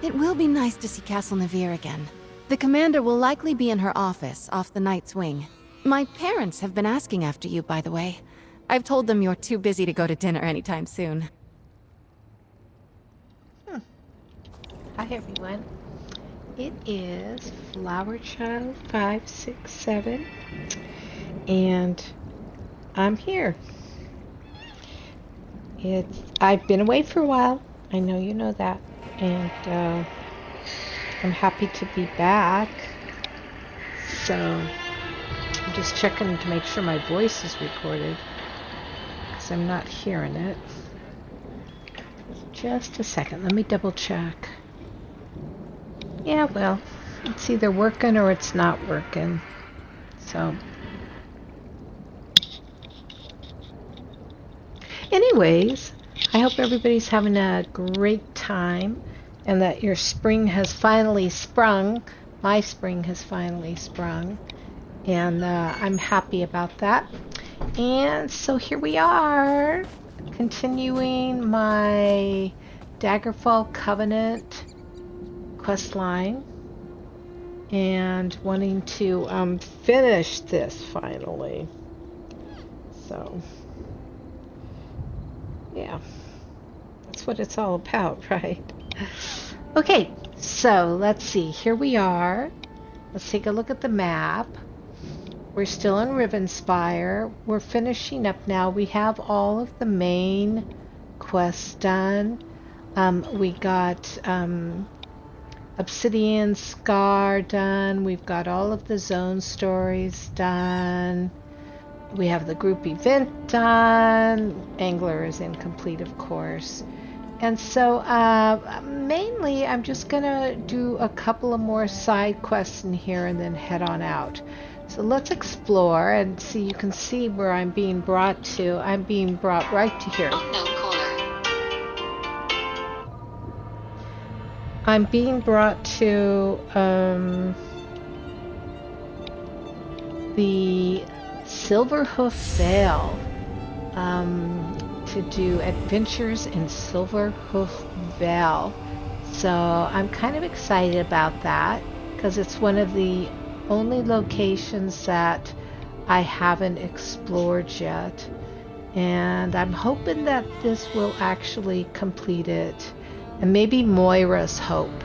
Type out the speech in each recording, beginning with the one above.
It will be nice to see Castle Navir again. The commander will likely be in her office, off the Knight's Wing. My parents have been asking after you, by the way. I've told them you're too busy to go to dinner anytime soon. Hi everyone. It is Flowerchild 567 and I'm here. I've been away for a while. I know you know that. And I'm happy to be back. So I'm just checking to make sure my voice is recorded because I'm not hearing it. Just a second. Let me double check. Yeah, well, it's either working or it's not working. So, anyways, I hope everybody's having a great time and that your spring has finally sprung. My spring has finally sprung, and I'm happy about that. And so here we are, continuing my Daggerfall Covenant Questline and wanting to finish this finally. So yeah, that's what it's all about, right? Okay, so let's see, here we are. Let's take a look at the map. We're still in Rivenspire. We're finishing up now. We have all of the main quests done. We got Obsidian Scar done. We've got all of the zone stories done. We have the group event done. Angler is incomplete, of course. And so mainly I'm just going to do a couple of more side quests in here and then head on out. So let's explore and see. You can see where I'm being brought to. I'm being brought right to here. I'm being brought to the Silverhoof Vale to do adventures in Silverhoof Vale. So I'm kind of excited about that because it's one of the only locations that I haven't explored yet. And I'm hoping that this will actually complete it. And maybe Moiras Hope.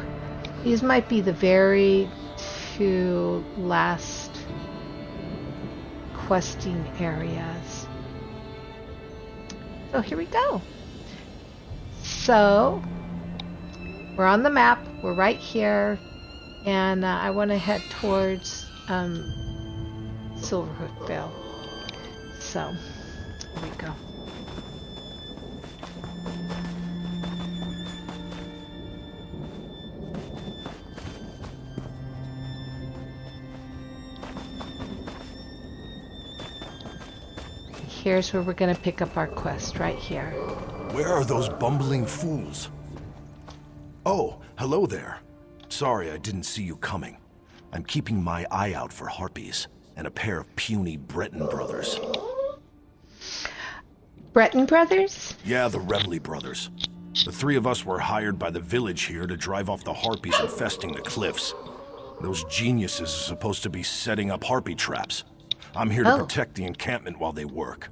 These might be the very two last questing areas. So here we go. So we're on the map. We're right here. And I want to head towards Silverhoof Vale. So here we go. Here's where we're going to pick up our quest, right here. Where are those bumbling fools? Oh, hello there. Sorry I didn't see you coming. I'm keeping my eye out for harpies and a pair of puny Breton brothers. Breton brothers? Yeah, the Remley brothers. The three of us were hired by the village here to drive off the harpies infesting the cliffs. Those geniuses are supposed to be setting up harpy traps. I'm here to protect the encampment while they work.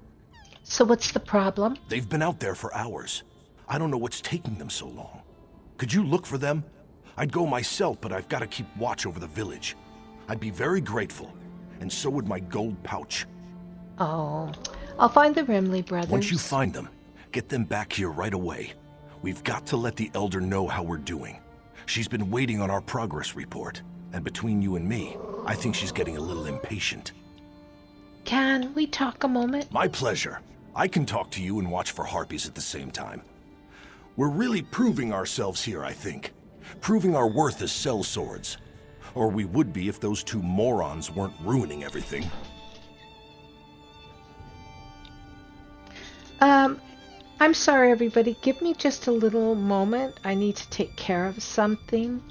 So what's the problem? They've been out there for hours. I don't know what's taking them so long. Could you look for them? I'd go myself, but I've got to keep watch over the village. I'd be very grateful, and so would my gold pouch. Oh, I'll find the Remley brothers. Once you find them, get them back here right away. We've got to let the Elder know how we're doing. She's been waiting on our progress report, and between you and me, I think she's getting a little impatient. Can we talk a moment? My pleasure. I can talk to you and watch for harpies at the same time. We're really proving ourselves here, I think. Proving our worth as sellswords. Or we would be if those two morons weren't ruining everything. I'm sorry, everybody. Give me just a little moment. I need to take care of something.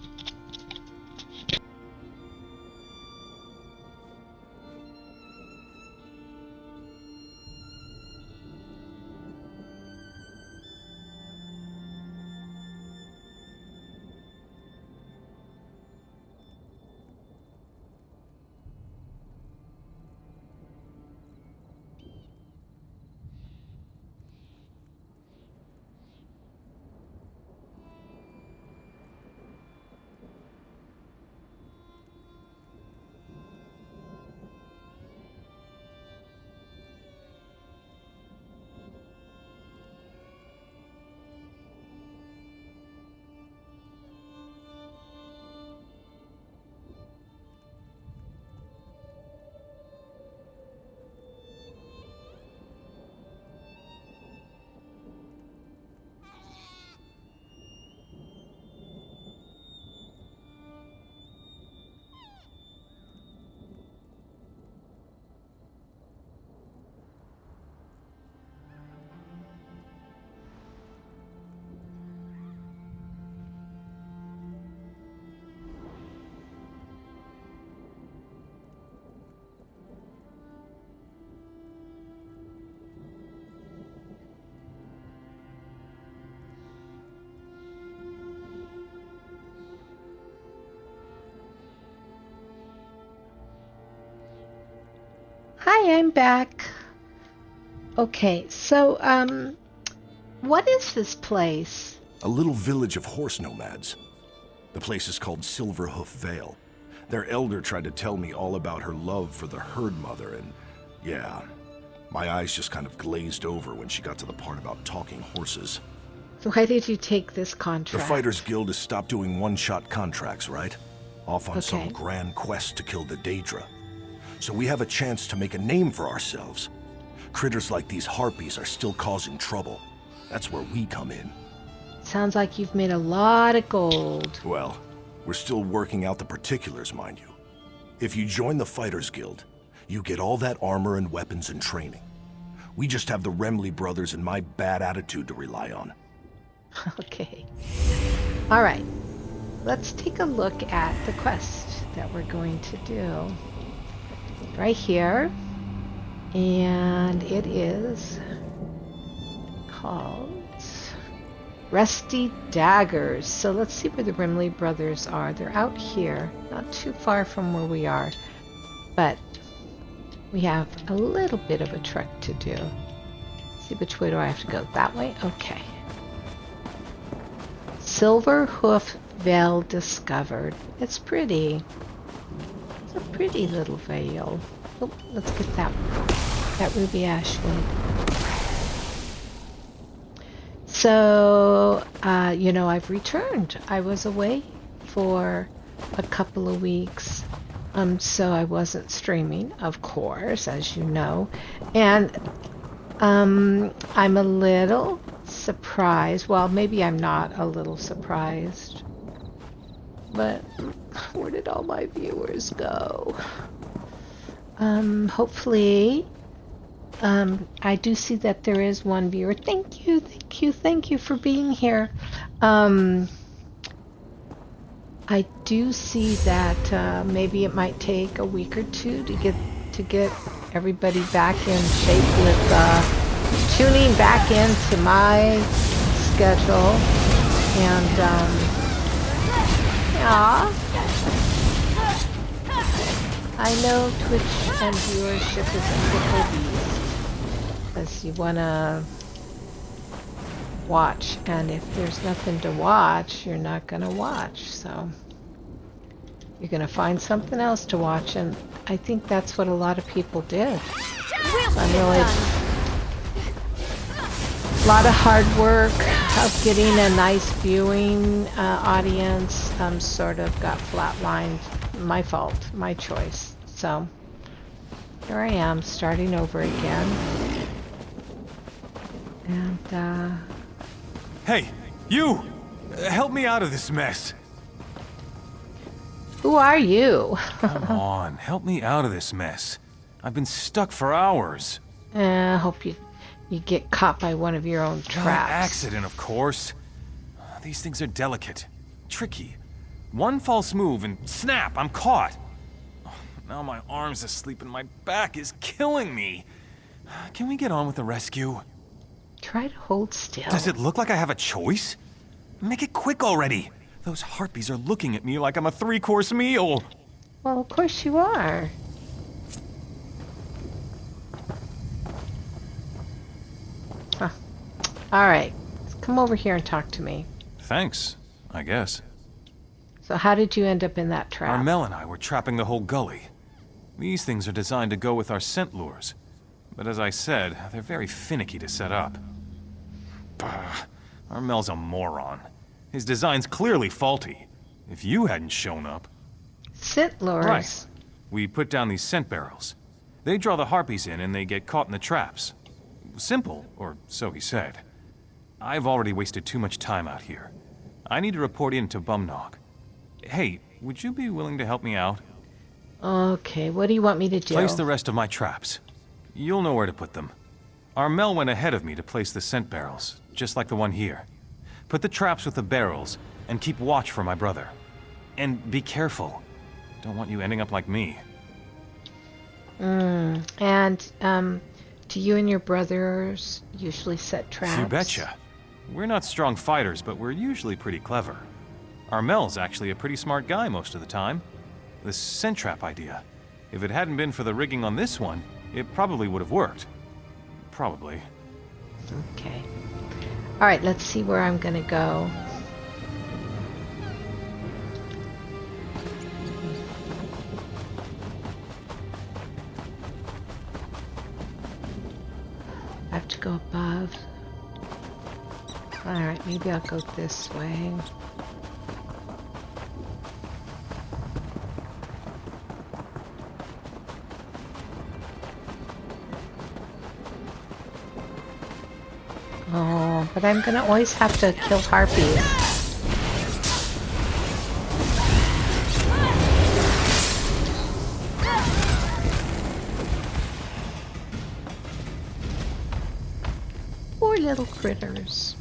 Hi, I'm back. Okay, so, what is this place? A little village of horse nomads. The place is called Silverhoof Vale. Their elder tried to tell me all about her love for the herd mother, and yeah, my eyes just kind of glazed over when she got to the part about talking horses. So why did you take this contract? The Fighters Guild has stopped doing one-shot contracts, right? Off on some Okay. grand quest to kill the Daedra. So we have a chance to make a name for ourselves. Critters like these harpies are still causing trouble. That's where we come in. Sounds like you've made a lot of gold. Well, we're still working out the particulars, mind you. If you join the Fighters Guild, you get all that armor and weapons and training. We just have the Remley brothers and my bad attitude to rely on. Okay. All right. Let's take a look at the quest that we're going to do. Right here. And it is called Rusty Daggers. So let's see where the Remley brothers are. They're out here, not too far from where we are. But we have a little bit of a trek to do. See, which way do I have to go? That way? Okay. Silverhoof Vale discovered. It's pretty. It's a pretty little vale. Oh, let's get that ruby ashwood. So, I've returned. I was away for a couple of weeks. So I wasn't streaming, of course, as you know. And I'm a little surprised. Well, maybe I'm not a little surprised. But where did all my viewers go? Hopefully, I do see that there is one viewer. Thank you for being here. I do see that maybe it might take a week or two to get everybody back in shape with tuning back into my schedule. And yeah, I know Twitch and viewership is a fickle beast, because you want to watch, and if there's nothing to watch, you're not going to watch, so you're going to find something else to watch, and I think that's what a lot of people did. I'm really a lot of hard work of getting a nice viewing audience sort of got flatlined. My fault, my choice. So here I am starting over again. And Hey, you! Help me out of this mess. who are you? Come on, help me out of this mess. I've been stuck for hours. I hope you get caught by one of your own By traps. accident, of course. These things are delicate, tricky. One false move and snap, I'm caught. Now my arm's asleep and my back is killing me. Can we get on with the rescue? Try to hold still. Does it look like I have a choice? Make it quick already. Those harpies are looking at me like I'm a 3-course meal. Well, of course you are. Huh. All right. Come over here and talk to me. Thanks, I guess. So how did you end up in that trap? Armel and I were trapping the whole gully. These things are designed to go with our scent lures. But as I said, they're very finicky to set up. Armel's a moron. His design's clearly faulty. If you hadn't shown up... Scent lures? Right. We put down these scent barrels. They draw the harpies in and they get caught in the traps. Simple, or so he said. I've already wasted too much time out here. I need to report in to Bumnog. Hey, would you be willing to help me out? Okay, what do you want me to do? Place the rest of my traps. You'll know where to put them. Armel went ahead of me to place the scent barrels, just like the one here. Put the traps with the barrels, and keep watch for my brother. And be careful. Don't want you ending up like me. And, do you and your brothers usually set traps? You betcha. We're not strong fighters, but we're usually pretty clever. Armel's actually a pretty smart guy most of the time. This scent trap idea. If it hadn't been for the rigging on this one, It probably would have worked. Probably. Okay. Alright, let's see where I'm gonna go. I have to go above. Alright, maybe I'll go this way. Oh, but I'm gonna always have to kill harpies. Poor little critters.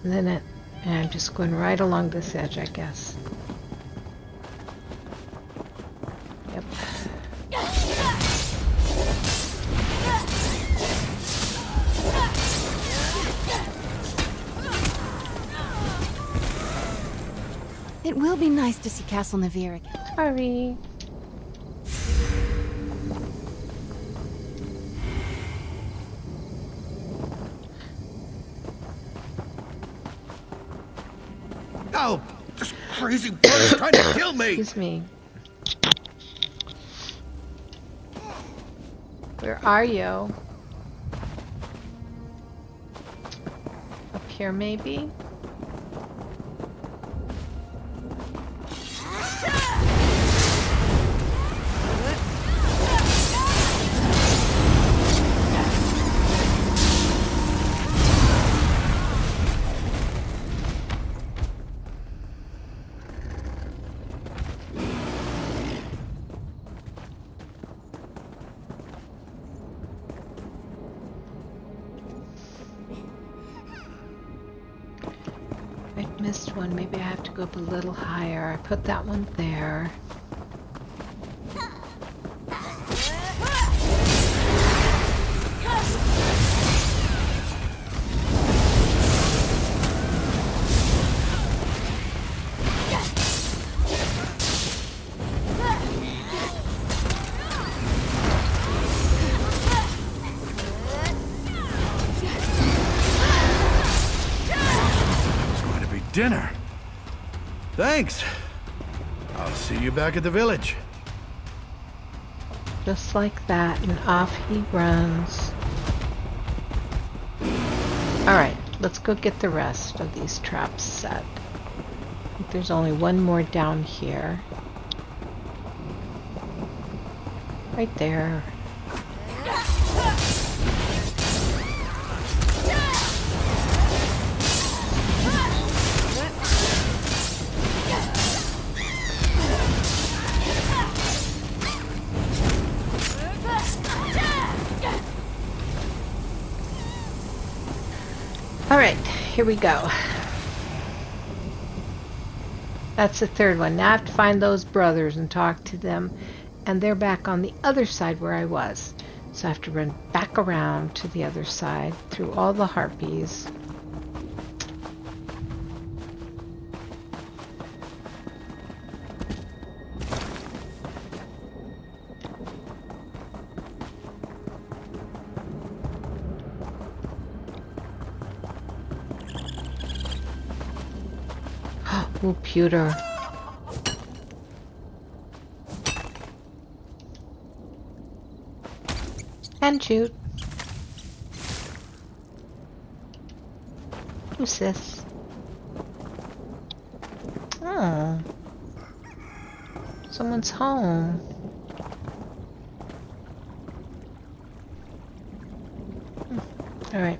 And then I'm just going right along this edge, I guess. Yep. It will be nice to see Castle Navir again. Sorry. Help! This crazy bird's trying to kill me! Excuse me. Where are you? Up here, maybe? Missed one. Maybe I have to go up a little higher. I put that one there. Dinner. Thanks. I'll see you back at the village. Just like that, and off he runs. Alright, let's go get the rest of these traps set. I think there's only one more down here. Right there. Alright, here we go. That's the third one. Now I have to find those brothers and talk to them. And they're back on the other side where I was. So I have to run back around to the other side through all the harpies. Oh, pewter. And shoot. Who's this? Oh. Someone's home. All right.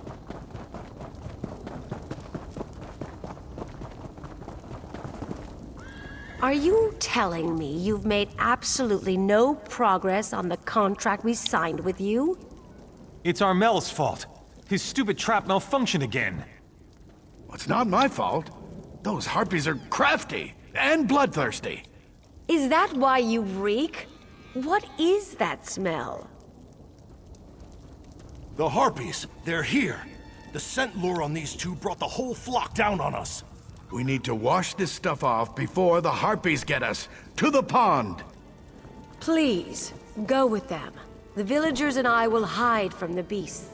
Are you telling me you've made absolutely no progress on the contract we signed with you? It's Armel's fault. His stupid trap malfunctioned again. It's not my fault. Those harpies are crafty and bloodthirsty. Is that why you reek? What is that smell? The harpies, they're here. The scent lure on these two brought the whole flock down on us. We need to wash this stuff off before the harpies get us. To the pond! Please, go with them. The villagers and I will hide from the beasts.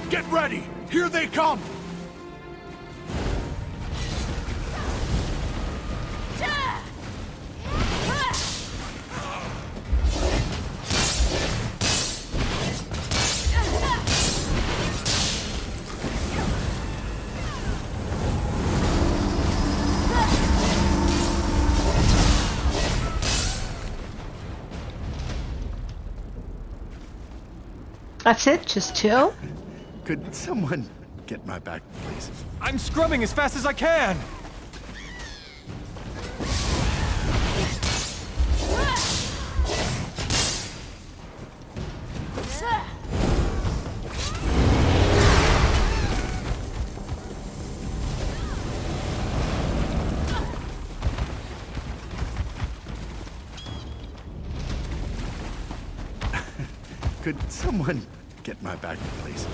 Get ready! Here they come! That's it? Just two? Could someone get my back, please? I'm scrubbing as fast as I can! Could someone get my back, please?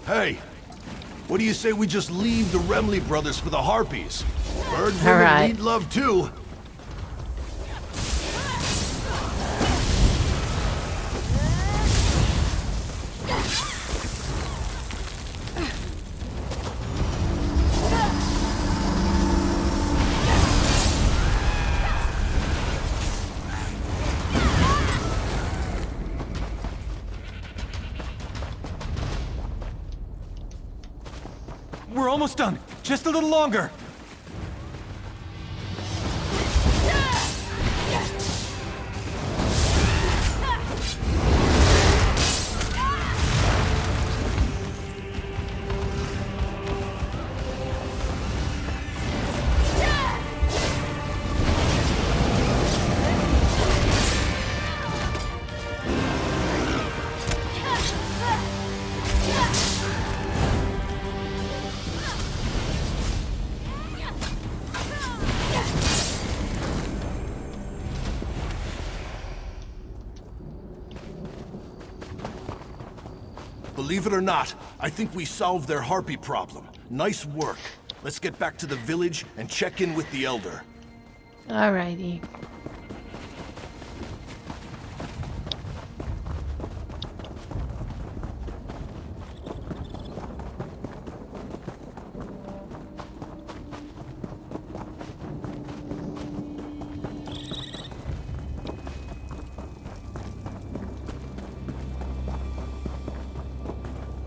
Hey, what do you say we just leave the Remley brothers for the Harpies? Bird women right. need love too. We're almost done. Just a little longer. Believe it or not, I think we solved their harpy problem. Nice work. Let's get back to the village and check in with the Elder. Alrighty.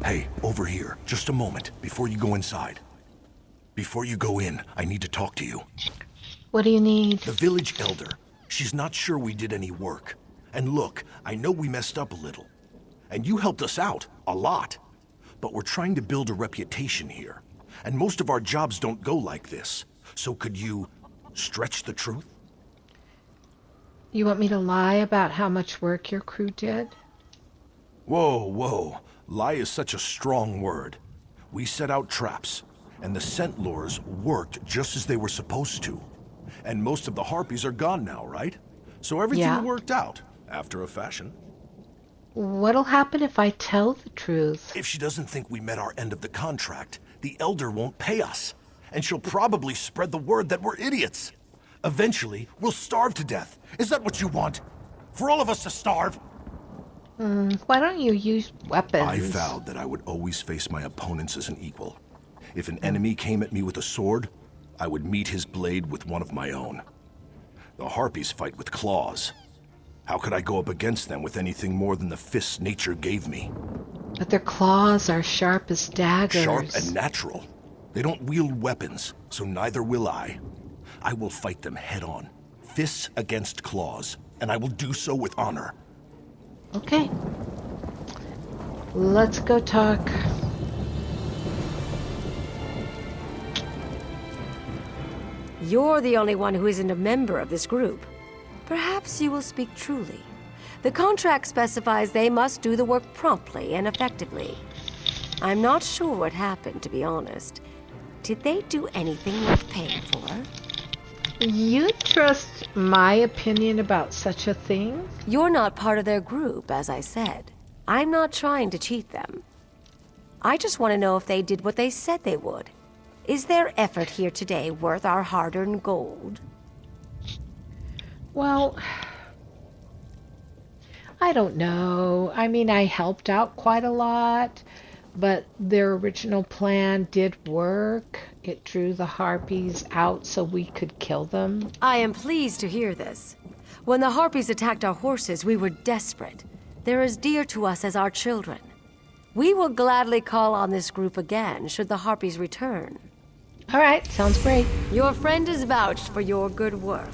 Hey, over here. Just a moment, before you go inside. Before you go in, I need to talk to you. What do you need? The village elder. She's not sure we did any work. And look, I know we messed up a little. And you helped us out, a lot. But we're trying to build a reputation here. And most of our jobs don't go like this. So could you stretch the truth? You want me to lie about how much work your crew did? Whoa, whoa. Lie is such a strong word. We set out traps, and the scent lures worked just as they were supposed to. And most of the harpies are gone now, right? So everything Yeah. worked out, after a fashion. What'll happen if I tell the truth? If she doesn't think we met our end of the contract, the Elder won't pay us. And she'll probably spread the word that we're idiots. Eventually, we'll starve to death. Is that what you want? For all of us to starve? Why don't you use weapons? I vowed that I would always face my opponents as an equal. If an enemy came at me with a sword, I would meet his blade with one of my own. The harpies fight with claws. How could I go up against them with anything more than the fists nature gave me? But their claws are sharp as daggers. Sharp and natural. They don't wield weapons, so neither will I. I will fight them head on, fists against claws, and I will do so with honor. Okay. Let's go talk. You're the only one who isn't a member of this group. Perhaps you will speak truly. The contract specifies they must do the work promptly and effectively. I'm not sure what happened, to be honest. Did they do anything worth paying for? You trust my opinion about such a thing? You're not part of their group, as I said. I'm not trying to cheat them. I just want to know if they did what they said they would. Is their effort here today worth our hard-earned gold? Well, I don't know. I mean, I helped out quite a lot, but their original plan did work. It drew the harpies out so we could kill them. I am pleased to hear this. When the harpies attacked our horses, we were desperate. They're as dear to us as our children. We will gladly call on this group again should the harpies return. All right, sounds great. Your friend is vouched for your good work.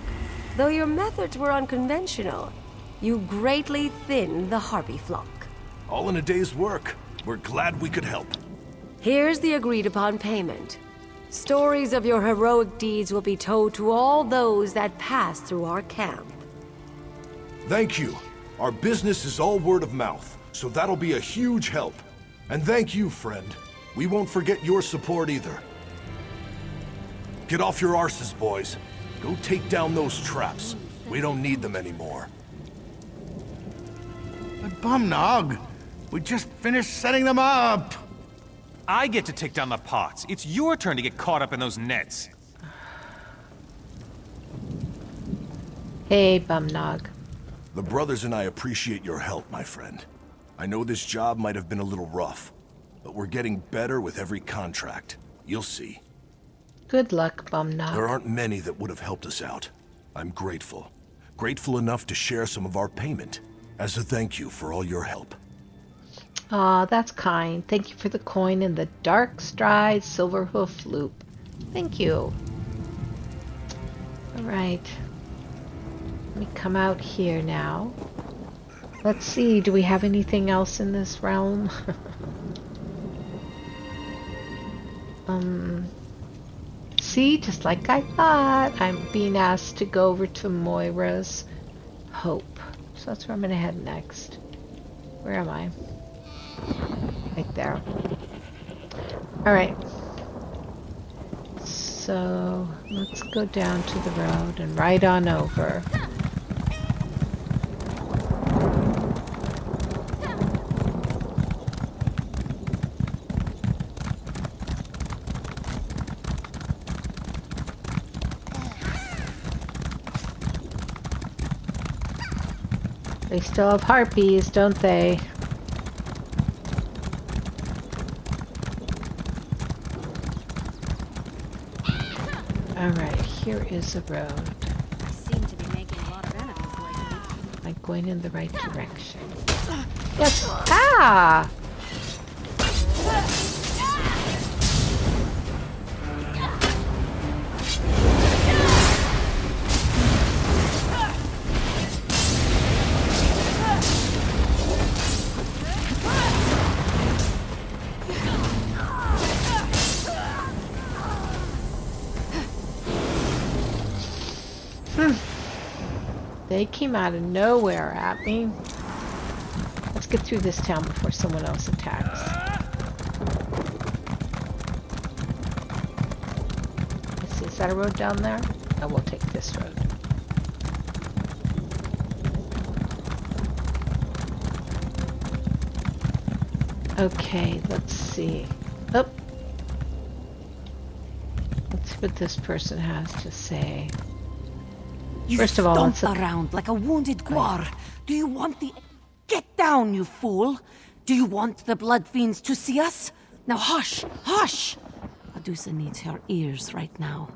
Though your methods were unconventional, you greatly thinned the harpy flock. All in a day's work. We're glad we could help. Here's the agreed-upon payment. Stories of your heroic deeds will be told to all those that pass through our camp. Thank you. Our business is all word of mouth, so that'll be a huge help. And thank you, friend. We won't forget your support either. Get off your arses, boys. Go take down those traps. We don't need them anymore. But Bumnog, we just finished setting them up. I get to take down the pots. It's your turn to get caught up in those nets. Hey, Bumnog. The brothers and I appreciate your help, my friend. I know this job might have been a little rough, but we're getting better with every contract. You'll see. Good luck, Bumnog. There aren't many that would have helped us out. I'm grateful. Grateful enough to share some of our payment, as a thank you for all your help. Aw, that's kind. Thank you for the coin and the Dark Stride Silverhoof loop. Thank you. All right. Let me come out here now. Let's see, do we have anything else in this realm? See, just like I thought, I'm being asked to go over to Moiras Hope. So that's where I'm gonna head next. Where am I? Right there. Alright. So, let's go down to the road and ride on over. They still have harpies, don't they? Alright, here is the road. I seem to be making a lot of enemies lately. Am I going in the right direction? Yes! Ah! They came out of nowhere at me. Let's get through this town before someone else attacks. Let's see, is that a road down there? I will take this road. Okay, let's see. Oh. Let's see what this person has to say. You First of all, stomp around like a wounded guar. Do you want the... Get down, you fool! Do you want the blood fiends to see us? Now hush! Hush! Adusa needs her ears right now.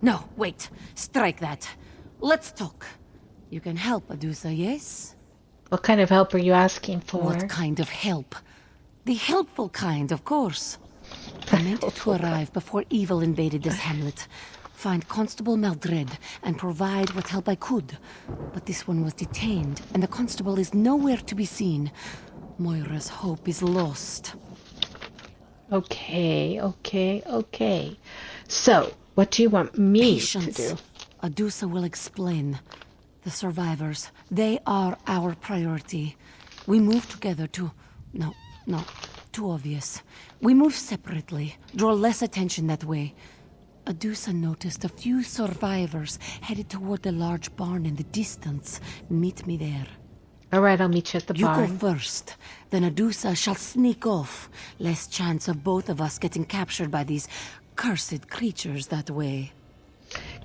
No, wait. Strike that. Let's talk. You can help, Adusa, yes? What kind of help are you asking for? What kind of help? The helpful kind, of course. I meant to arrive before evil invaded this hamlet. find Constable Maldred and provide what help I could. But this one was detained, and the constable is nowhere to be seen. Moira's Hope is lost. Okay. So, what do you want me Patience. to do? Adusa will explain. The survivors, they are our priority. We move together to... No, too obvious. We move separately, draw less attention that way. Adusa noticed a few survivors headed toward the large barn in the distance. Meet me there. All right, I'll meet you at the barn. You go first, then Adusa shall sneak off. Less chance of both of us getting captured by these cursed creatures that way.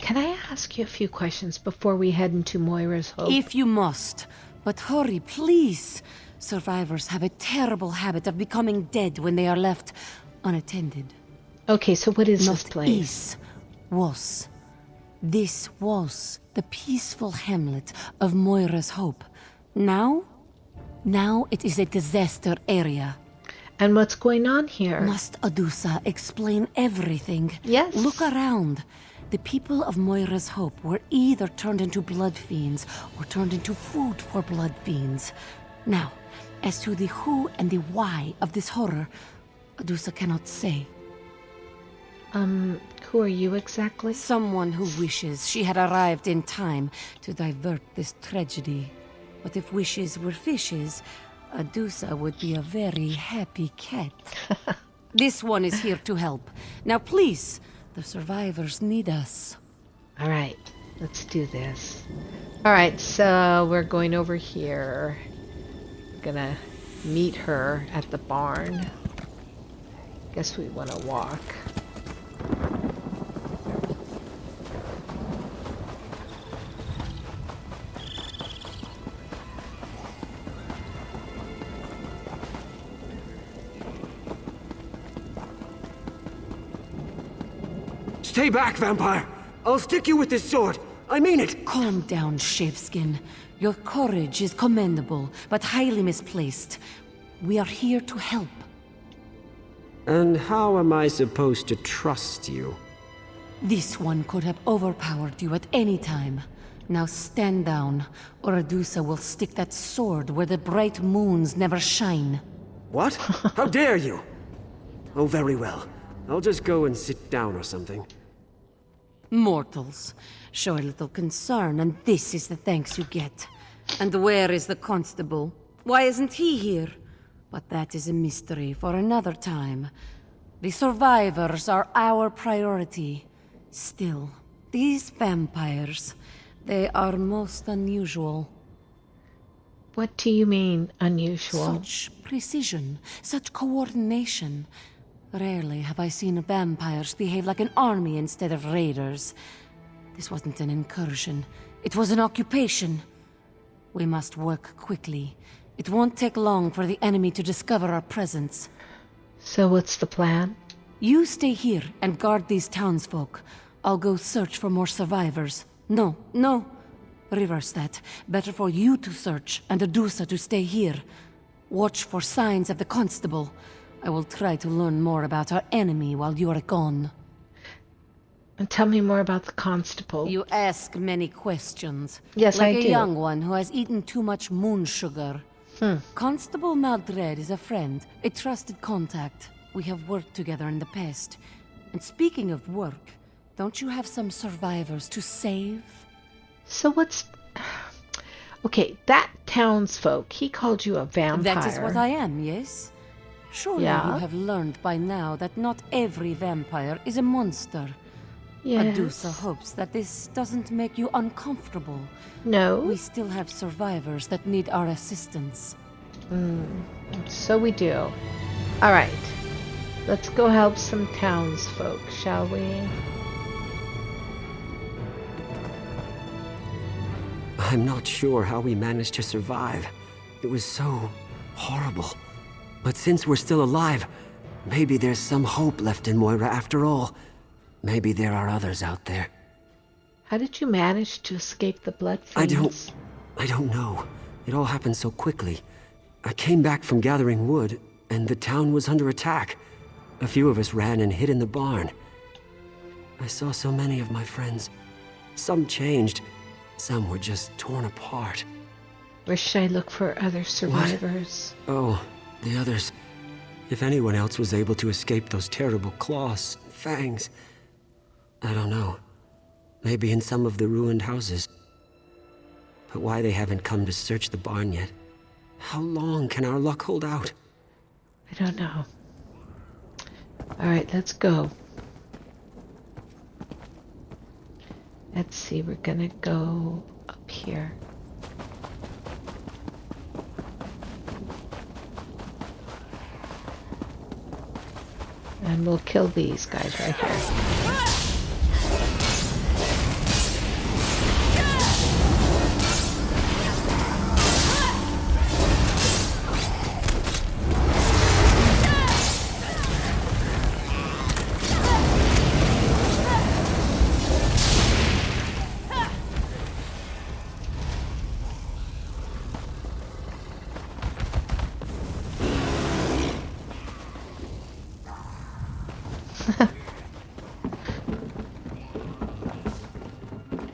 Can I ask you a few questions before we head into Moira's Hope? If you must. But hurry, please. Survivors have a terrible habit of becoming dead when they are left unattended. Okay, so what is this Not place? is, was. This was the peaceful hamlet of Moira's Hope. Now it is a disaster area. And what's going on here? Must Adusa explain everything? Yes. Look around. The people of Moira's Hope were either turned into blood fiends or turned into food for blood fiends. Now, as to the who and the why of this horror, Adusa cannot say. Who are you exactly? Someone who wishes she had arrived in time to divert this tragedy. But if wishes were fishes, Adusa would be a very happy cat. This one is here to help. Now please, the survivors need us. All right, let's do this. All right, so we're going over here. Gonna meet her at the barn. Guess we want to walk. Stay back, vampire! I'll stick you with this sword. I mean it! Calm down, Shaveskin. Your courage is commendable, but highly misplaced. We are here to help. And how am I supposed to trust you? This one could have overpowered you at any time. Now stand down, or Adusa will stick that sword where the bright moons never shine. What? How dare you? Oh, very well. I'll just go and sit down or something. Mortals, show a little concern, and this is the thanks you get. And where is the constable? Why isn't he here? But that is a mystery for another time. The survivors are our priority. Still, these vampires, they are most unusual. What do you mean, unusual? Such precision, such coordination. Rarely have I seen vampires behave like an army instead of raiders. This wasn't an incursion. It was an occupation. We must work quickly. It won't take long for the enemy to discover our presence. So what's the plan? You stay here and guard these townsfolk. I'll go search for more survivors. No. Reverse that. Better for you to search and Adusa to stay here. Watch for signs of the constable. I will try to learn more about our enemy while you are gone. And tell me more about the constable. You ask many questions. Yes, I do. Like a young one who has eaten too much moon sugar. Constable Maldred is a friend, a trusted contact. We have worked together in the past. And speaking of work, don't you have some survivors to save? So what's... Okay, that townsfolk, he called you a vampire. That is what I am, yes? Surely Yeah. you have learned by now that not every vampire is a monster. Yes. Adusa hopes that this doesn't make you uncomfortable. No. We still have survivors that need our assistance. So we do. All right. Let's go help some townsfolk, shall we? I'm not sure how we managed to survive. It was so horrible. But since we're still alive, maybe there's some hope left in Moira after all. Maybe there are others out there. How did you manage to escape the blood fiends? I don't know. It all happened so quickly. I came back from gathering wood, and the town was under attack. A few of us ran and hid in the barn. I saw so many of my friends. Some changed. Some were just torn apart. Where should I look for other survivors? Oh, the others. If anyone else was able to escape those terrible claws, fangs. I don't know. Maybe in some of the ruined houses. But why they haven't come to search the barn yet? How long can our luck hold out? I don't know. Alright, let's go. Let's see, we're gonna go up here. And we'll kill these guys right here.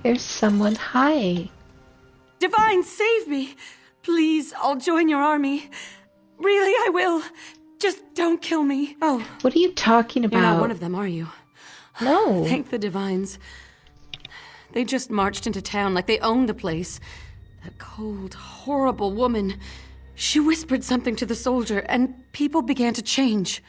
There's someone. Hi. Divine, save me! Please, I'll join your army. Really, I will. Just don't kill me. Oh, What are you talking about? you're not one of them, are you? No. Thank the Divines. They just marched into town like they owned the place. That cold, horrible woman. She whispered something to the soldier, and people began to change.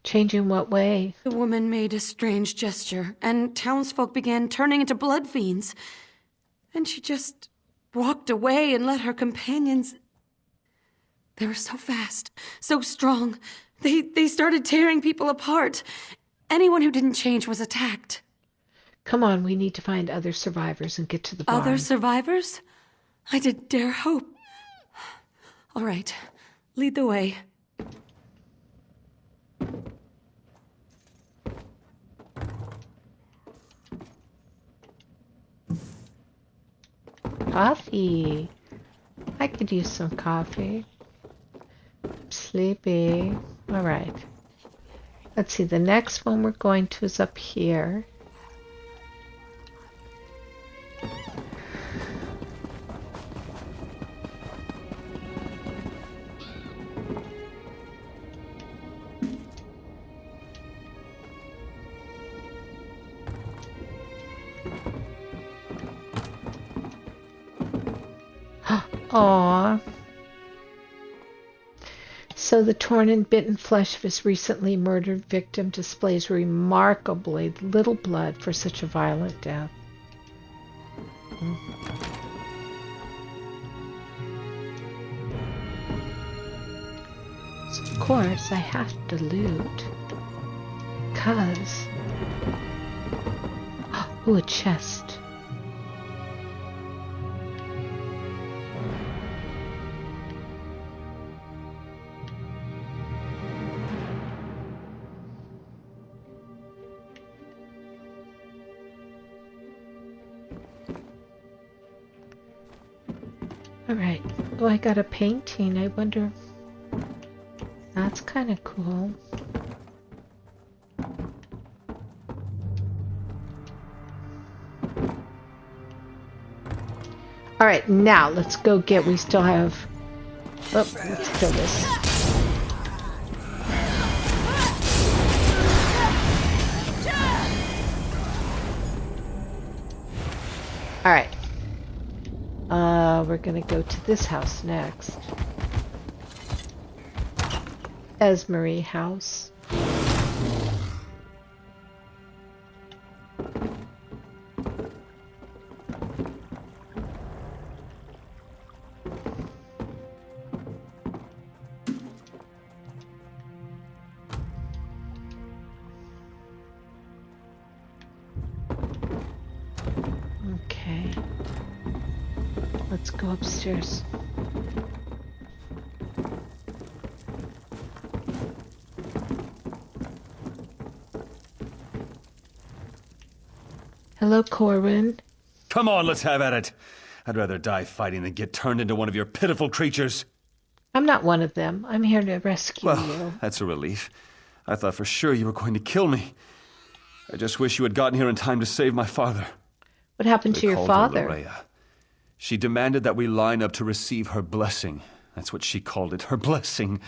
Change in what way? The woman made a strange gesture, and townsfolk began turning into blood fiends. Then she just walked away and let her companions... They were so fast, so strong. They started tearing people apart. Anyone who didn't change was attacked. Come on, we need to find other survivors and get to the barn. Other survivors? I did dare hope. All right, lead the way. Coffee. I could use some coffee. I'm sleepy. All right. Let's see. The next one we're going to is up here. Aww. So the torn and bitten flesh of his recently murdered victim displays remarkably little blood for such a violent death. So of course I have to loot. Because... Oh, a chest. Alright. Oh, I got a painting. I wonder... That's kind of cool. Alright, now let's go get... We still have... Oh, let's kill this. Alright. We're gonna go to this house next. Esmery house. Okay. Let's go upstairs. Hello, Corwin. Come on, let's have at it. I'd rather die fighting than get turned into one of your pitiful creatures. I'm not one of them. I'm here to rescue you. That's a relief. I thought for sure you were going to kill me. I just wish you had gotten here in time to save my father. What happened They to your called her father? Lorrea. She demanded that we line up to receive her blessing. That's what she called it, her blessing.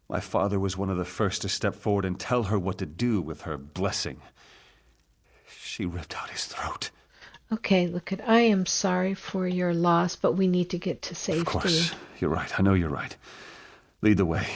My father was one of the first to step forward and tell her what to do with her blessing. She ripped out his throat. Okay, look at. I am sorry for your loss, but we need to get to safety. Of course, you're right. I know you're right. Lead the way.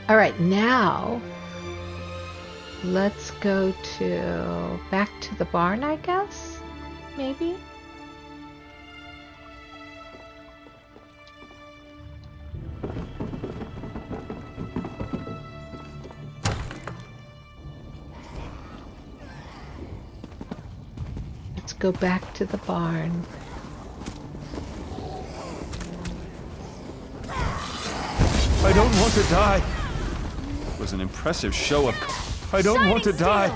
All right, now let's go back to the barn, I guess? Maybe? Let's go back to the barn. I don't want to die. It was an impressive show of... I don't want to die.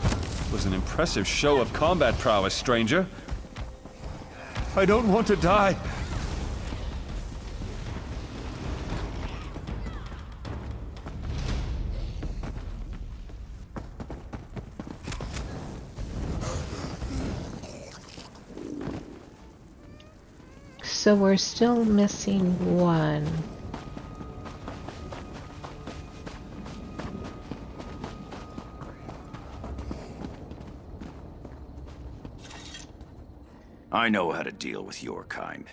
It was an impressive show of combat prowess, stranger. I don't want to die. So we're still missing one. I know how to deal with your kind.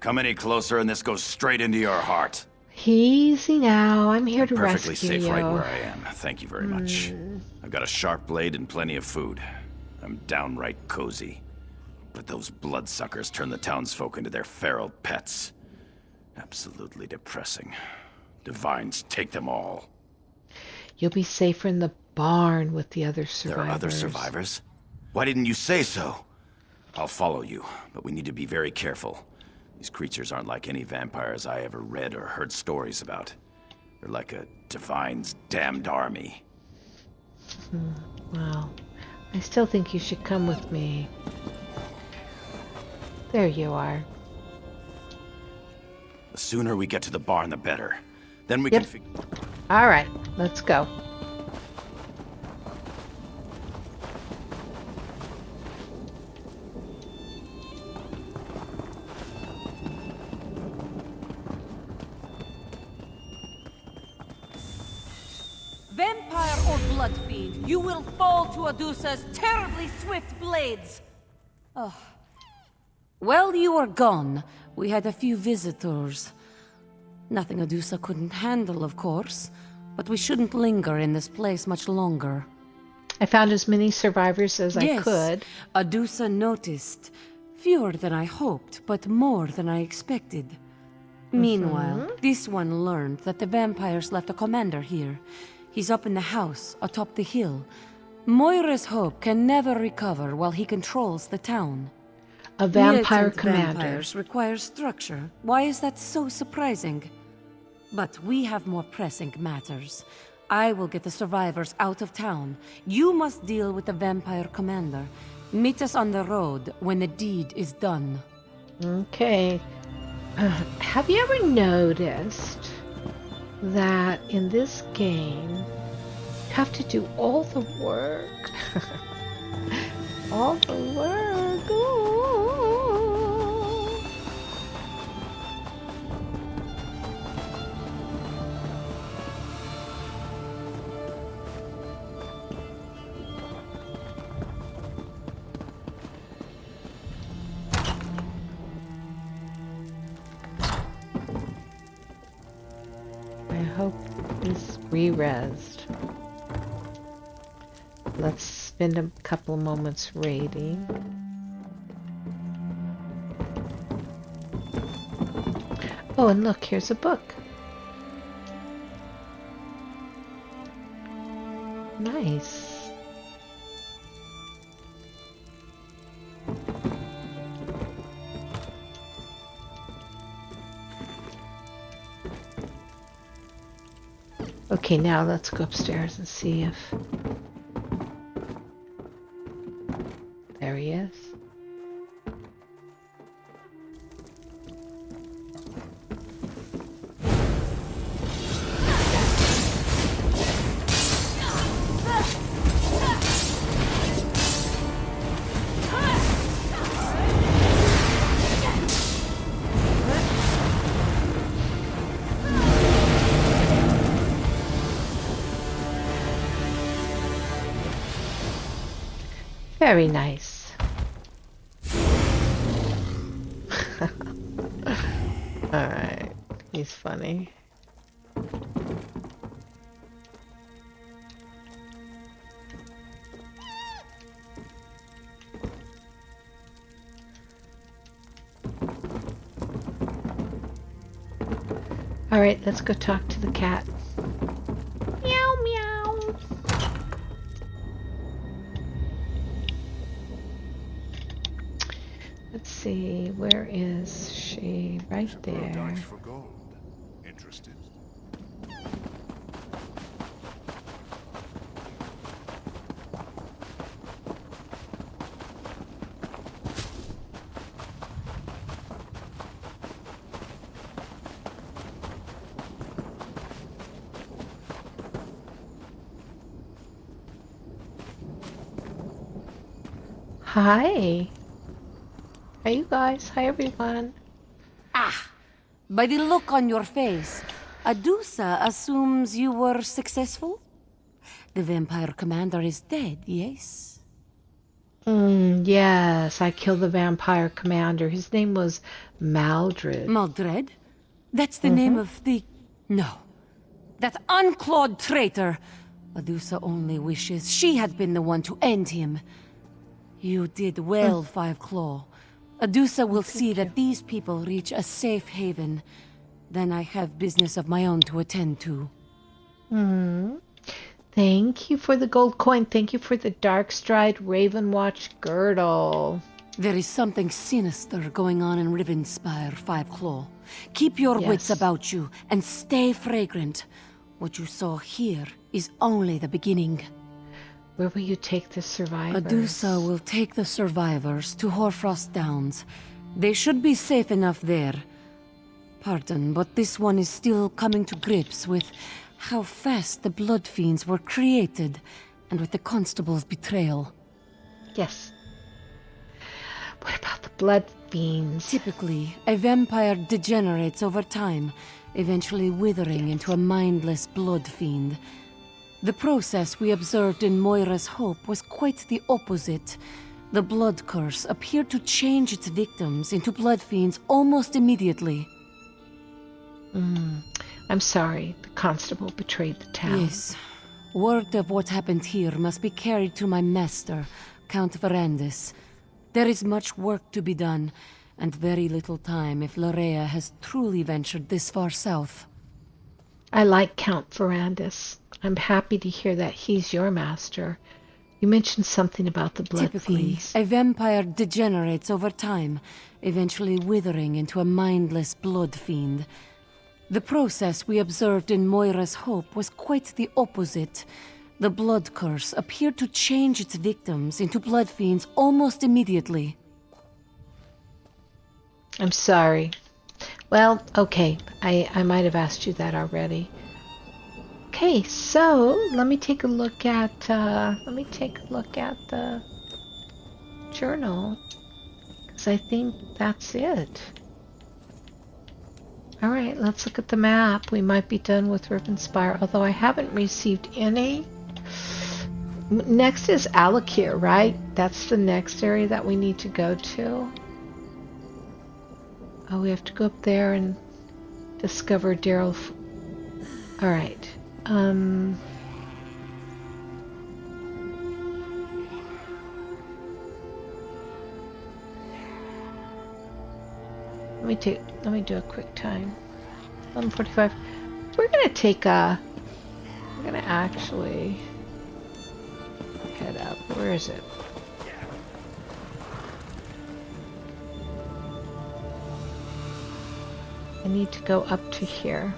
Come any closer and this goes straight into your heart. Easy now. I'm here to Perfectly rescue safe you. right where I am. Thank you very much. I've got a sharp blade and plenty of food. I'm downright cozy. But those bloodsuckers turn the townsfolk into their feral pets. Absolutely depressing. Divines take them all. You'll be safer in the barn with the other survivors. There are other survivors? Why didn't you say so? I'll follow you, but we need to be very careful. These creatures aren't like any vampires I ever read or heard stories about. They're like a Divine's damned army. Well, I still think you should come with me. There you are. The sooner we get to the barn, the better. Then we can All right, let's go. Vampire or blood fiend, you will fall to Adusa's terribly swift blades. Oh. While you were gone, we had a few visitors. Nothing Adusa couldn't handle, of course, but we shouldn't linger in this place much longer. I found as many survivors as I could. Adusa noticed. Fewer than I hoped, but more than I expected. Meanwhile, this one learned that the vampires left a commander here. He's up in the house, atop the hill. Moiras Hope can never recover while he controls the town. A vampire Militant commander. Vampires require structure. Why is that so surprising? But we have more pressing matters. I will get the survivors out of town. You must deal with the vampire commander. Meet us on the road when the deed is done. Okay. Have you ever noticed that in this game, you have to do all the work? All the work. Ooh. I hope this re-resed. Let's spend a couple of moments raiding. Oh, and look, here's a book. Nice. Okay, now let's go upstairs and see if... There he is. Very nice. Alright, he's funny. Alright, let's go talk to the cat. Meow meow. Let's see, where is she? Right there. For gold. Interested? Hi. Hi, you guys. Hi, everyone. Ah! By the look on your face, Adusa assumes you were successful? The vampire commander is dead, yes? Yes, I killed the vampire commander. His name was Maldred. Maldred? That's the name of the... No. That unclawed traitor! Adusa only wishes she had been the one to end him. You did well, Five Claw. Adusa will see that these people reach a safe haven. Then I have business of my own to attend to. Thank you for the gold coin. Thank you for the Darkstride Ravenwatch girdle. There is something sinister going on in Rivenspire, Five Claw. Keep your wits about you and stay fragrant. What you saw here is only the beginning. Where will you take the survivors? Adusa will take the survivors to Hoarfrost Downs. They should be safe enough there. Pardon, but this one is still coming to grips with how fast the Blood Fiends were created, and with the Constable's betrayal. Yes. What about the Blood Fiends? Typically, a vampire degenerates over time, eventually withering into a mindless Blood Fiend. The process we observed in Moiras Hope was quite the opposite. The blood curse appeared to change its victims into blood fiends almost immediately. I'm sorry. The constable betrayed the town. Yes. Word of what happened here must be carried to my master, Count Verandis. There is much work to be done, and very little time if Lorea has truly ventured this far south. I like Count Verandis. I'm happy to hear that he's your master. You mentioned something about the Blood Typically, Fiends. a vampire degenerates over time, eventually withering into a mindless blood fiend. The process we observed in Moira's Hope was quite the opposite. The blood curse appeared to change its victims into blood fiends almost immediately. I'm sorry. Well, okay. I might have asked you that already. Okay, so let me take a look at the journal, because I think that's it. All right, let's look at the map. We might be done with Rivenspire, although I haven't received any. Next is Alakir, right? That's the next area that we need to go to. Oh, we have to go up there and discover Daryl. All right. Let me do a quick time. 11:45. We're gonna take a. We're gonna actually head up. Where is it? I need to go up to here.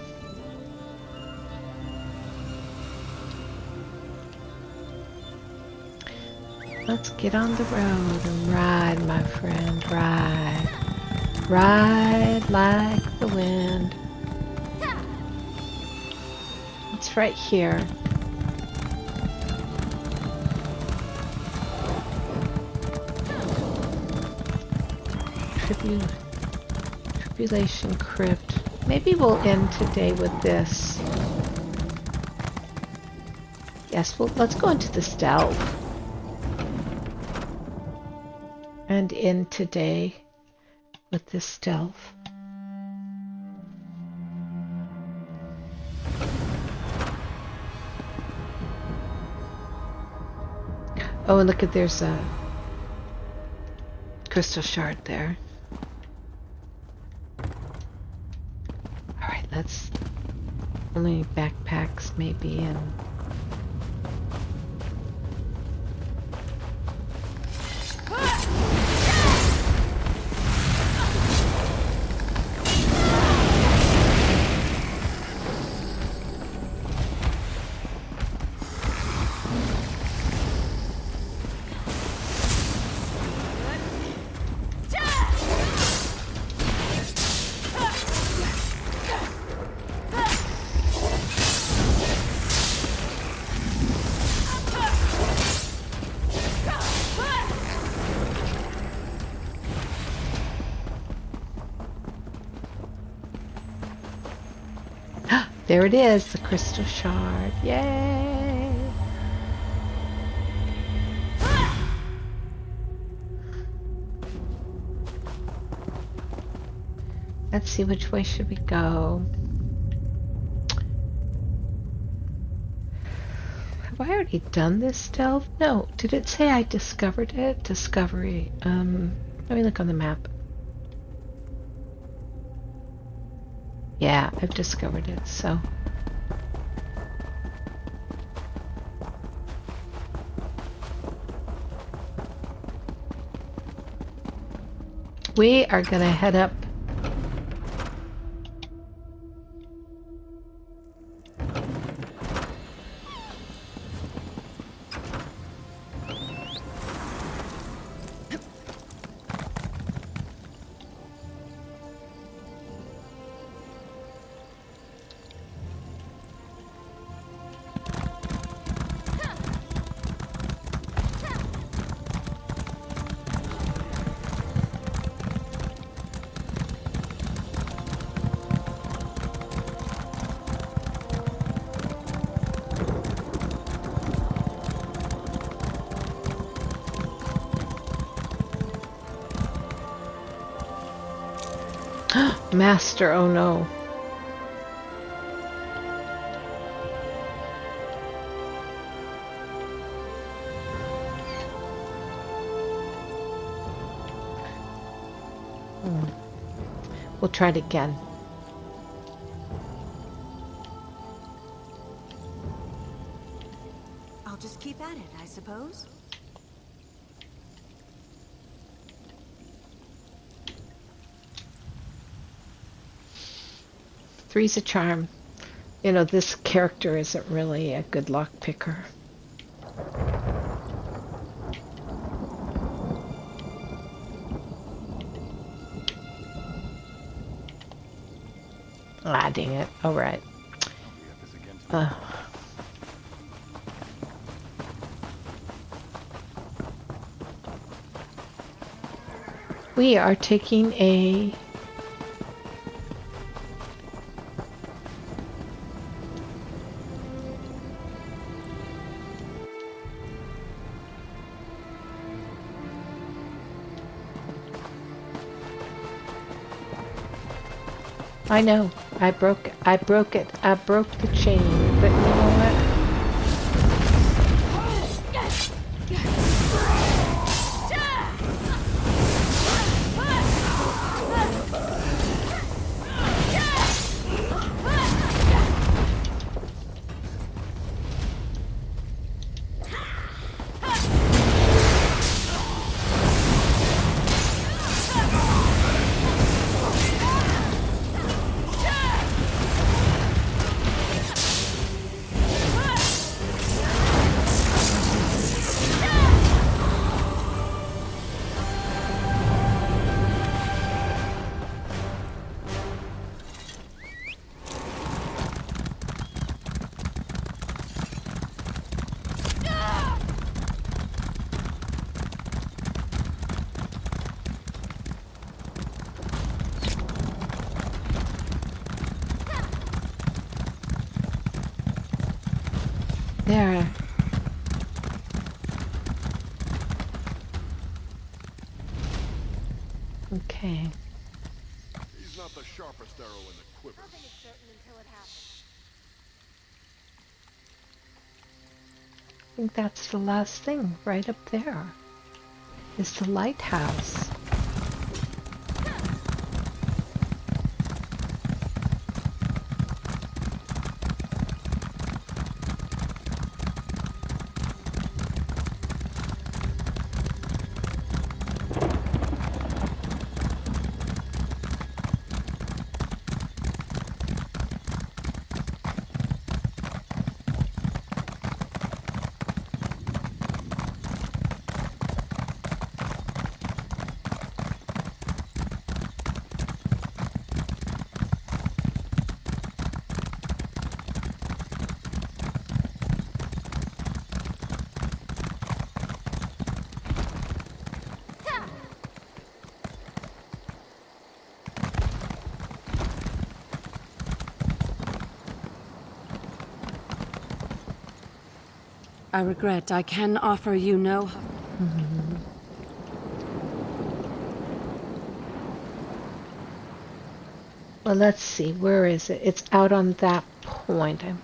Let's get on the road and ride, my friend, ride. Ride like the wind. It's right here. Tribulation Crypt. Maybe we'll end today with this. Yes, well, let's go into the stealth. And end today with this stealth. Oh, and look at, there's a crystal shard there. Alright, let's... Only backpacks maybe, and... There it is, the crystal shard. Yay! Let's see, which way should we go? Have I already done this stealth? No. Did it say I discovered it? Discovery. Let me look on the map. Yeah, I've discovered it, so. We are gonna head up. Master, oh no. We'll try it again. I'll just keep at it, I suppose. Three's a charm. You know, this character isn't really a good lock picker. Ah, dang it. All right. We are taking a I know. I broke it. I broke the chain. But you know there. Okay. He's not the sharpest arrow in the quiver. Nothing is certain until it happens. I think that's the last thing right up there. Is the lighthouse. I regret I can offer you no... Well, let's see. Where is it? It's out on that point. It's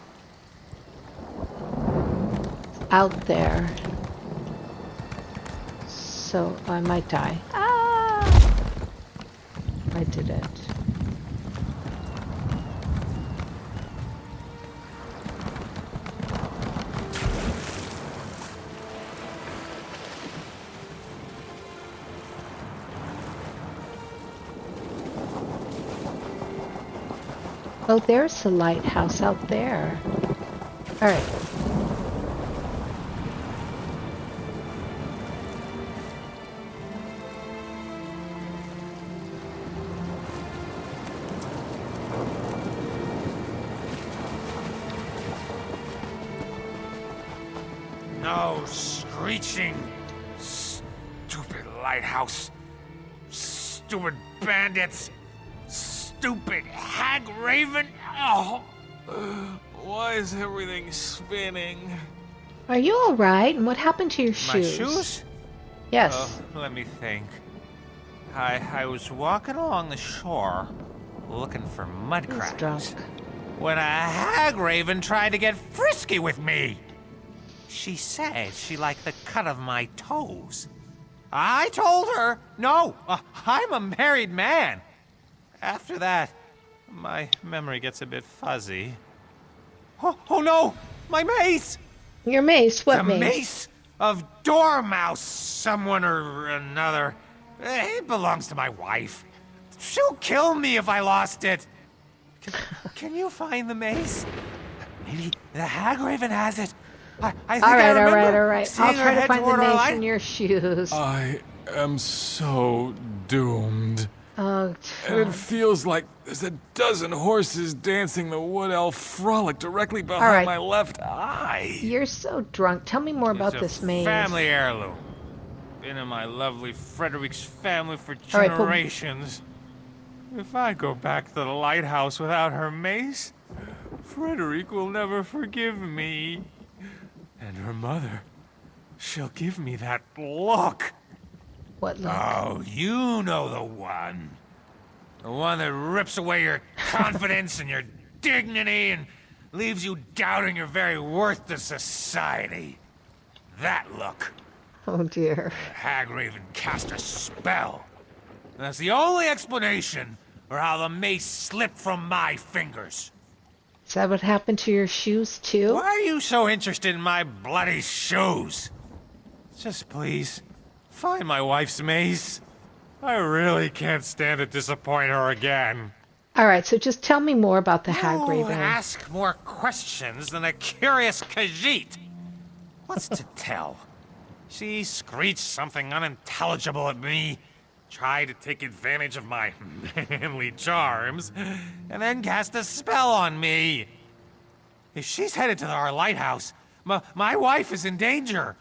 out there. So I might die. Ah! I did it. Oh, there's the lighthouse out there. All right. No screeching. Stupid lighthouse. Stupid bandits. Stupid hag raven. Oh. Why is everything spinning? Are you all right? And what happened to your shoes? My shoes? Yes. Let me think. I was walking along the shore looking for mud crabs when a hag raven tried to get frisky with me. She said she liked the cut of my toes. I told her, no, I'm a married man. After that, my memory gets a bit fuzzy. Oh no, my mace! Your mace? What the mace? The mace of Dormouse, someone or another. It belongs to my wife. She'll kill me if I lost it. Can you find the mace? Maybe the hag raven has it. I think all I remember right. I'll try to find the mace light. in your shoes. I am so doomed. Oh, and it feels like there's a dozen horses dancing the wood elf frolic directly behind my left eye. You're so drunk. Tell me more about this maze. Family heirloom. Been in my lovely Frederick's family for generations. If I go back to the lighthouse without her mace, Frederick will never forgive me. And her mother, she'll give me that look. What look? Oh, you know the one. The one that rips away your confidence and your dignity and leaves you doubting your very worth to society. That look. Oh, dear. The hag raven cast a spell. That's the only explanation for how the mace slipped from my fingers. Is that what happened to your shoes, too? Why are you so interested in my bloody shoes? Just please, find my wife's mace. I really can't stand to disappoint her again. All right, so just tell me more about the hag raven. Ask more questions than a curious Khajiit. What's to tell? She screeched something unintelligible at me, tried to take advantage of my manly charms, and then cast a spell on me. If she's headed to our lighthouse, my wife is in danger.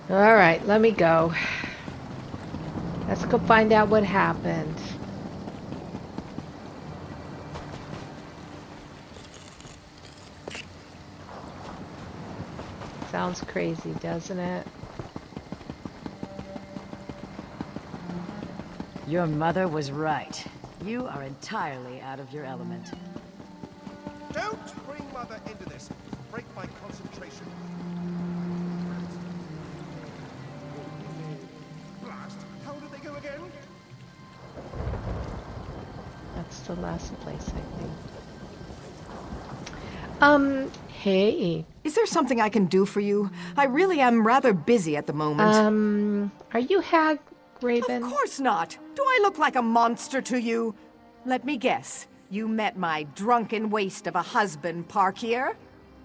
All right, let me go. Let's go find out what happened. Sounds crazy, doesn't it? Your mother was right. You are entirely out of your element. Don't bring Mother into this. Break my concentration. Blast. How did they go again? That's the last place, I think. Hey. Is there something I can do for you? I really am rather busy at the moment. Are you Hag Raven? Of course not. Do I look like a monster to you? Let me guess. You met my drunken waste of a husband, Parkier?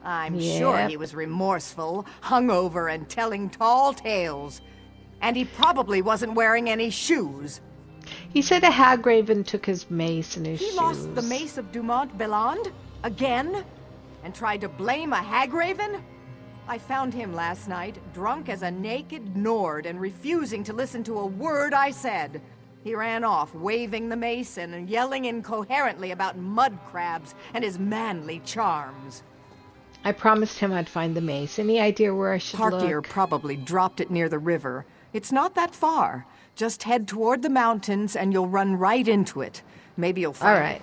I'm sure he was remorseful, hungover, and telling tall tales. And he probably wasn't wearing any shoes. He said a Hag Raven took his mace and his shoes. He lost the mace of Dumont Belland? Again? And tried to blame a Hag Raven? I found him last night, drunk as a naked Nord and refusing to listen to a word I said. He ran off, waving the mace and yelling incoherently about mud crabs and his manly charms. I promised him I'd find the mace. Any idea where I should look? Parkier probably dropped it near the river. It's not that far. Just head toward the mountains and you'll run right into it. Maybe you'll find it.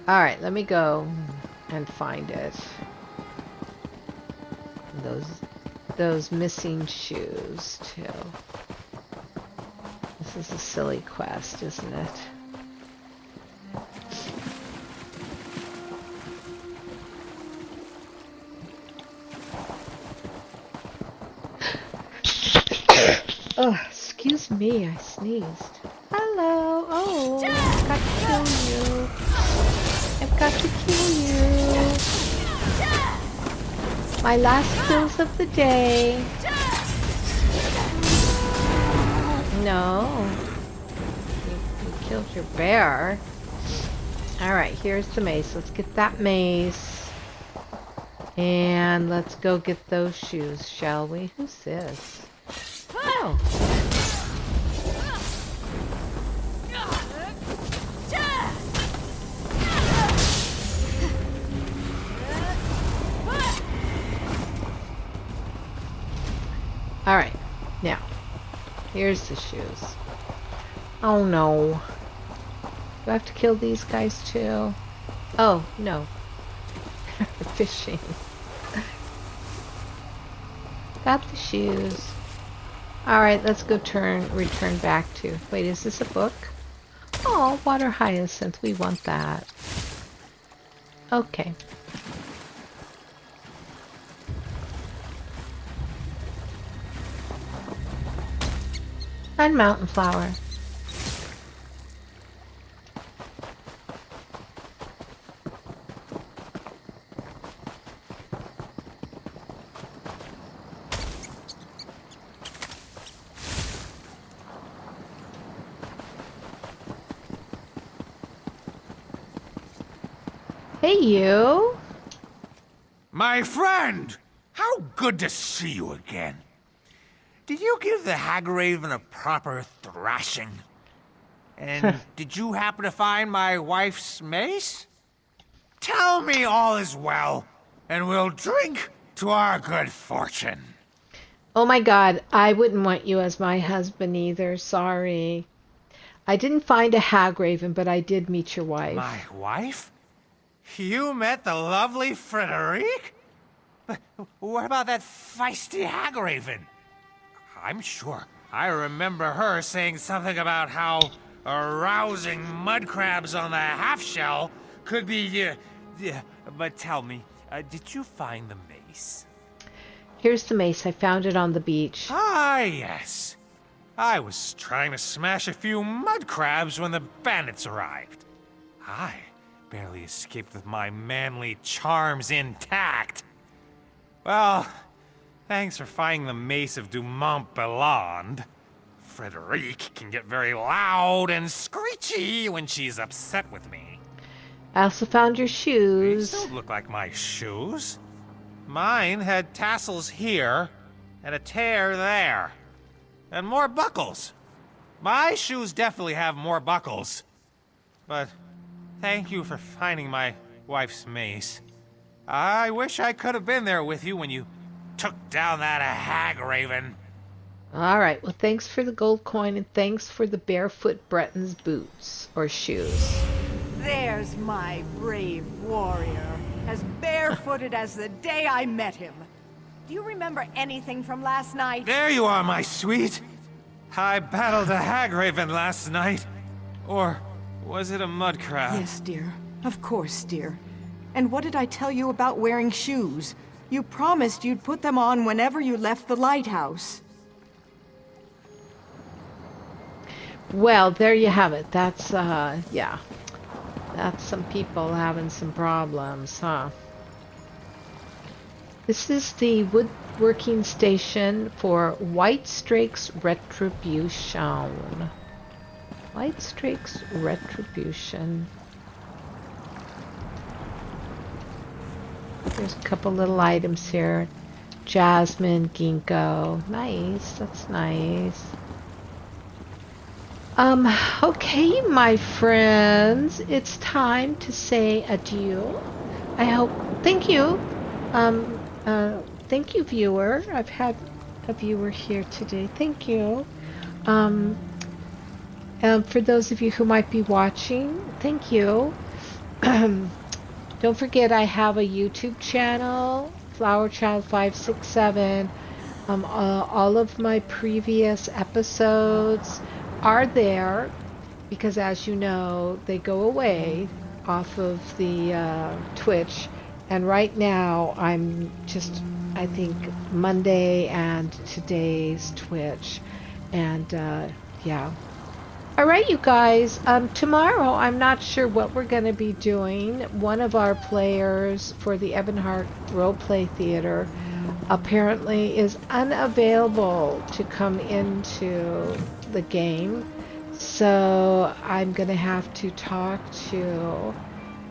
All right, let me go and find it. Those missing shoes, too. This is a silly quest, isn't it? Oh, excuse me, I sneezed. Hello. Oh, I've got to kill you. I've got to kill you. My last kills of the day. No. You killed your bear. Alright, here's the mace. Let's get that mace. And let's go get those shoes, shall we? Who's this? Oh. Alright, now, here's the shoes. Oh no. Do I have to kill these guys too? Oh, no. Fishing. Got the shoes. Alright, let's go return back to... Wait, is this a book? Oh, water hyacinth. We want that. Okay. And mountain flower. Hey, you. My friend! How good to see you again. Did you give the Hag Raven a proper thrashing? And did you happen to find my wife's mace? Tell me all is well, and we'll drink to our good fortune. Oh my god, I wouldn't want you as my husband either. Sorry. I didn't find a Hag Raven, but I did meet your wife. My wife? You met the lovely Frederique? But what about that feisty Hag Raven? I'm sure I remember her saying something about how arousing mud crabs on the half-shell could be, but tell me, did you find the mace? Here's the mace. I found it on the beach. Ah, yes. I was trying to smash a few mud crabs when the bandits arrived. I barely escaped with my manly charms intact. Well, thanks for finding the mace of Dumont Belland. Frederique can get very loud and screechy when she's upset with me. I also found your shoes. These don't look like my shoes. Mine had tassels here and a tear there. And more buckles. My shoes definitely have more buckles. But thank you for finding my wife's mace. I wish I could have been there with you when you took down that hag raven. All right. Well, thanks for the gold coin, and thanks for the Barefoot Breton's boots or shoes. There's my brave warrior, as barefooted as the day I met him. Do you remember anything from last night? There you are, my sweet. I battled a hag raven last night. Or was it a mud crab? Yes, dear. Of course, dear. And what did I tell you about wearing shoes? You promised you'd put them on whenever you left the lighthouse. Well, there you have it. That's, yeah. That's some people having some problems, huh? This is the woodworking station for Whitestrake's Retribution. Whitestrake's Retribution. There's a couple little items here. Jasmine, ginkgo. Nice, that's nice. Okay, my friends, it's time to say adieu. I hope, thank you, viewer. I've had a viewer here today. Thank you. For those of you who might be watching, thank you. Don't forget, I have a YouTube channel, FlowerChild567. All of my previous episodes are there because, as you know, they go away off of the Twitch. And right now, I'm just, I think, Monday and today's Twitch. And, yeah. All right, you guys. Tomorrow, I'm not sure what we're going to be doing. One of our players for the Ebonheart Roleplay Theater apparently is unavailable to come into the game. So I'm going to have to talk to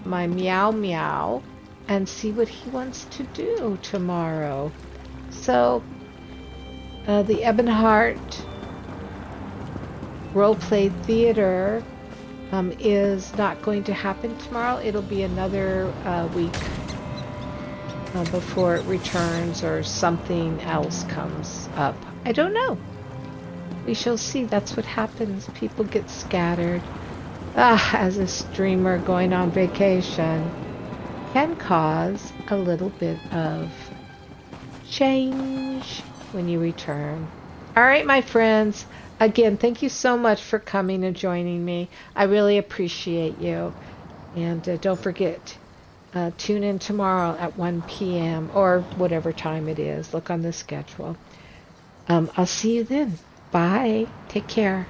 my Meow Meow and see what he wants to do tomorrow. So the Ebonheart Roleplay Theater is not going to happen tomorrow. It'll be another week before it returns, or something else comes up. I don't know. We shall see. That's what happens. People get scattered. As a streamer going on vacation can cause a little bit of change when you return. All right, my friends. Again, thank you so much for coming and joining me. I really appreciate you. And don't forget, tune in tomorrow at 1 p.m. or whatever time it is. Look on the schedule. I'll see you then. Bye. Take care.